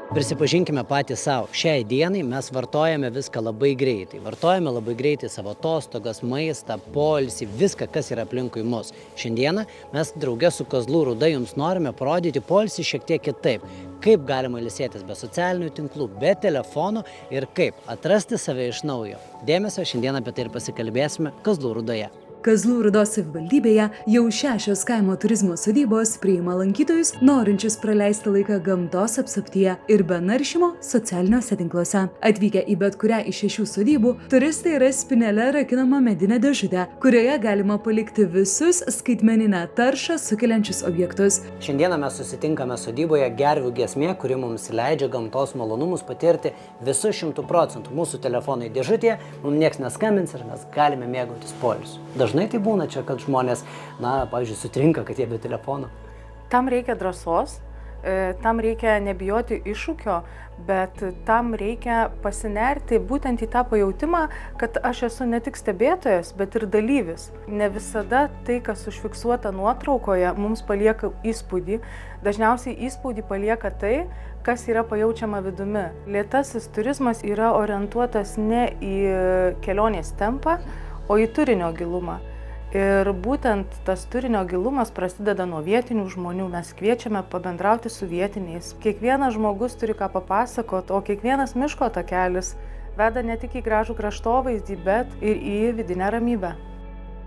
Prisipažinkime patys savo, šiai dienai mes vartojame viską labai greitai. Vartojame labai greitai savo atostogas, maistą, poilsį, viską, kas yra aplinkui mus. Šiandieną mes drauge su Kazlų Rūda jums norime parodyti poilsį šiek tiek kitaip. Kaip galima ilsėtis be socialinių tinklų, be telefonų ir kaip atrasti save iš naujo. Dėmesio, šiandien apie tai ir pasikalbėsime Kazlų Rūdoje. Kazlų Rūdos savivaldybėje jau 6 kaimo turizmo sodybos priima lankytojus, norinčius praleisti laiką gamtos apsuptyje ir be naršymo socialiniuose tinkluose. Atvykę į bet kurią iš 6 sodybų, turistai ras spynele rakinamą medinę dėžutę, kurioje galima palikti visus skaitmeninę taršą sukeliančius objektus. Šiandieną mes susitinkame sodyboje Gervių giesmė, kuri mums leidžia gamtos malonumus patirti visus 100%. Mūsų telefonai dėžutėje, mums nieks neskambins ir mes galime mėgautis poilsiu. Dažnai tai būna čia, kad žmonės, pavyzdžiui, sutrinka, kad jie be telefono. Tam reikia drąsos, tam reikia nebijoti iššūkio, bet tam reikia pasinerti būtent į tą pajautimą, kad aš esu ne tik stebėtojas, bet ir dalyvis. Ne visada tai, kas užfiksuota nuotraukoje, mums palieka įspūdį. Dažniausiai įspūdį palieka tai, kas yra pajaučiama vidumi. Lėtasis turizmas yra orientuotas ne į kelionės tempą, o į turinio gilumą. Ir būtent tas turinio gilumas prasideda nuo vietinių žmonių. Mes kviečiame pabendrauti su vietiniais. Kiekvienas žmogus turi ką papasakoti, o kiekvienas miško takelis veda ne tik į gražų kraštovaizdį, bet ir į vidinę ramybę.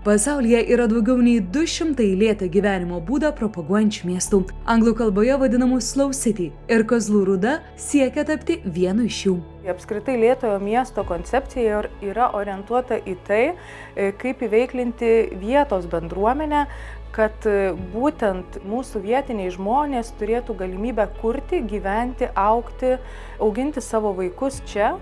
Pasaulyje yra daugiau nei 200 lėtą gyvenimo būdą propaguojančių miestų, anglų kalboje vadinamų Slow City, ir Kazlų Rūda siekia tapti vienu iš jų. Apskritai lėtojo miesto koncepcija yra orientuota į tai, kaip įveiklinti vietos bendruomenę, kad būtent mūsų vietiniai žmonės turėtų galimybę kurti, gyventi, augti, auginti savo vaikus čia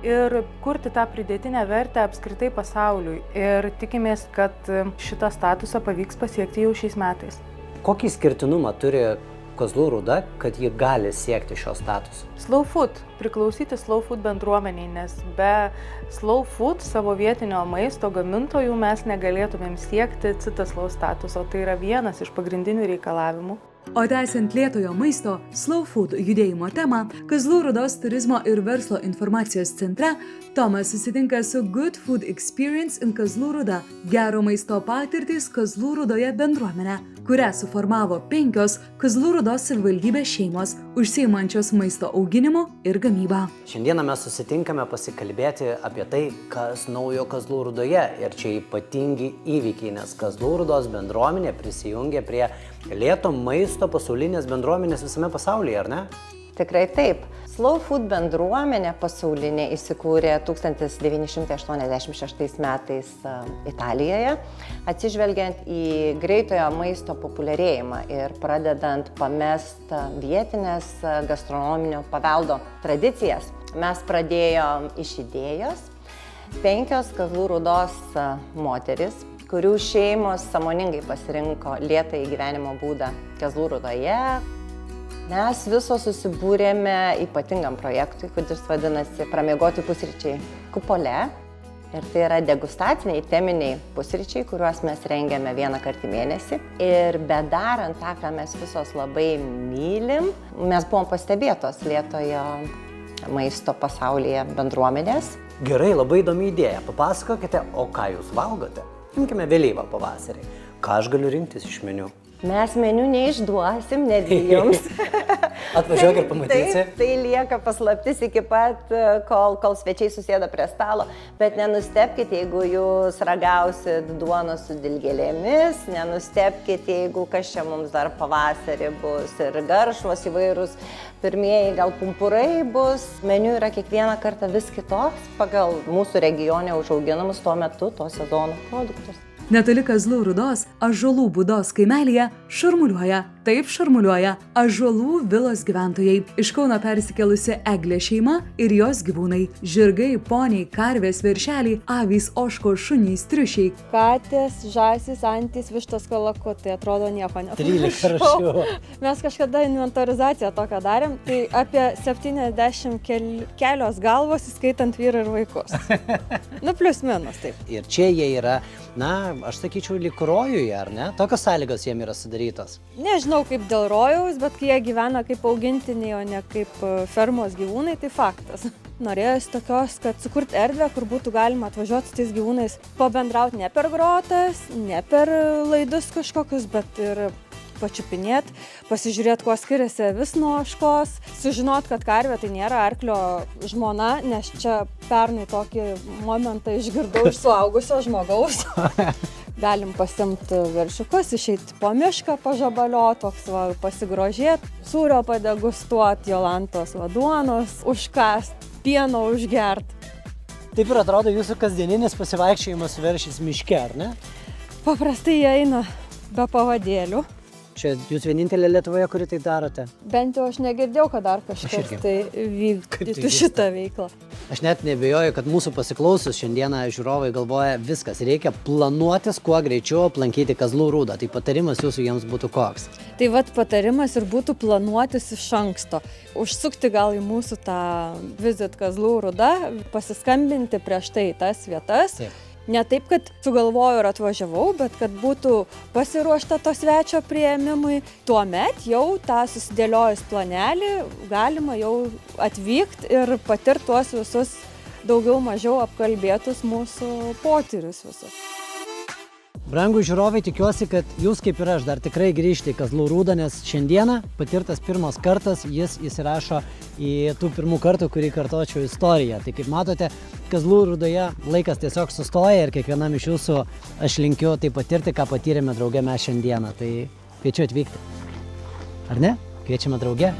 ir kurti tą pridėtinę vertę apskritai pasauliui. Ir tikimės, kad šitą statusą pavyks pasiekti jau šiais metais. Kokį skirtinumą turi Kazlų Rūda, kad ji gali siekti šio statuso? Slow food, priklausyti slow food bendruomeniai, nes be slow food savo vietinio maisto gamintojų mes negalėtumėm siekti Citislaw statuso. Tai yra vienas iš pagrindinių reikalavimų. O tęsiant lėtojo maisto Slow Food judėjimo temą, Kazlų Rūdos turizmo ir verslo informacijos centre Tomas susitinka su Good Food Experience in Kazlų Rūda, gero maisto patirtys Kazlų Rūdoje bendruomenė, kurią suformavo 5 Kazlų Rūdos savivaldybės šeimos, užsiimančios maisto auginimu ir gamyba. Šiandieną mes susitinkame pasikalbėti apie tai, kas naujo Kazlų Rūdoje, ir čia ypatingi įvykiai, nes Kazlų Rūdos bendruomenė prisijungė prie lėto maisto pasaulinės bendruomenės visame pasaulyje, ar ne? Tikrai taip. Slow Food bendruomenė pasaulinė įsikūrė 1986 metais Italijoje, atsižvelgiant į greitojo maisto populiarėjimą ir pradedant pamest vietinės gastronominio paveldo tradicijas. Mes pradėjom iš idėjos 5 Kazlų Rūdos moteris, kurių šeimos sąmoningai pasirinko lėtąjį gyvenimo būdą Kazlų Rūdoje. Mes visos susibūrėme ypatingam projektui, kuris vadinasi Pramiegoti pusryčiai kupole. Ir tai yra degustaciniai, teminiai pusryčiai, kuriuos mes rengiame vieną kartą į mėnesį. Ir bedarant tą, ką mes visos labai mylim, mes buvom pastebėtos lėtojo maisto pasaulyje bendruomenės. Gerai, labai įdomi idėja. Papasakokite, o ką jūs valgote? Imkime vėlyvą pavasarį. Ką aš galiu rinktis iš meniu? Mes meniu neišduosim, netgi jums. Atvažiuok ir pamatysi. Taip, tai lieka paslaptis iki pat, kol svečiai susėda prie stalo. Bet nenustebkite, jeigu jūs ragausit duonos su dilgėlėmis, nenustebkite, jeigu kas čia mums dar pavasarį bus ir garšvos įvairūs. Pirmieji gal pumpurai bus. Meniu yra kiekvieną kartą vis kitoks pagal mūsų regione užauginamus tuo metu, to sezono produktus. Netoli Kazlų Rūdos, Ąžuolų būdos kaimelyje šurmuliuoja, taip šurmuliuoja Ąžuolų vilos gyventojai. Iš Kauno persikėlusi Eglė šeima ir jos gyvūnai. Žirgai, poniai, karvės, veršeliai, avys, ožkos, šunys, triušiai. Katės, žąsys, antys, vištos, kalakutai, atrodo nieko nepanašu. 13 rūšių. Mes kažkada inventorizaciją tokią darėm, tai apie 70 kelios galvos, įskaitant vyrą ir vaikus. Plius minus, taip. Ir čia jie yra, aš sakyčiau, lyg rojuje, ar ne? Tokios sąlygos jiem yra sudarytos. Nežinau kaip dėl rojaus, bet kai jie gyvena kaip augintiniai, o ne kaip fermos gyvūnai, tai faktas. Norėjosi tokios, kad sukurti erdvę, kur būtų galima atvažiuoti su tais gyvūnais, pabendrauti ne per grotas, ne per laidus kažkokius, bet ir pačiupinėti, pasižiūrėti, kuo skiriasi avis nuo ožkos, sužinoti, kad karvė tai nėra arklio žmona, nes čia pernai tokį momentą išgirdau iš suaugusio žmogaus. Galim pasimti veršiukus, išeiti po mišką, pažabalioti, toks va, pasigrožėti, sūrio padegustuoti, Jolantos duonos, užkast, pieno užgerti. Taip ir atrodo jūsų kasdieninis pasivaikščiojimas veršis miške, ar ne? Paprastai jie eina be pavadėlių. Čia jūs vienintelė Lietuvoje, kuri tai darote? Bent jau aš negirdėjau, kad dar kažkas tai vykdytų šitą veiklą. Aš net nebejoju, kad mūsų pasiklausus šiandieną žiūrovai galvoja viskas, reikia planuotis kuo greičiau aplankyti Kazlų Rūdą. Tai patarimas jūsų jiems būtų koks? Tai vat patarimas ir būtų planuotis iš anksto. Užsukti gal į mūsų tą Visit Kazlų Rūda, pasiskambinti prieš tai tas vietas. Taip. Ne taip, kad sugalvojau ir atvažiavau, bet kad būtų pasiruošta to svečio priėmimui. Tuomet jau tą susidėliojus planelį galima jau atvykti ir patirti tuos visus daugiau mažiau apkalbėtus mūsų potyrius visus. Brangų žiūrovai, tikiuosi, kad jūs kaip ir aš dar tikrai grįžti į Kazlų Rūdą, nes šiandieną patirtas pirmas kartas jis įsirašo į tų pirmų kartų, kurį kartočiau istoriją. Tai kaip matote, Kazlų Rūdoje laikas tiesiog sustoja ir kiekvienam iš jūsų aš linkiu tai patirti, ką patyrėme drauge mes šiandieną. Tai kviečiu atvykti. Ar ne? Kviečiame drauge.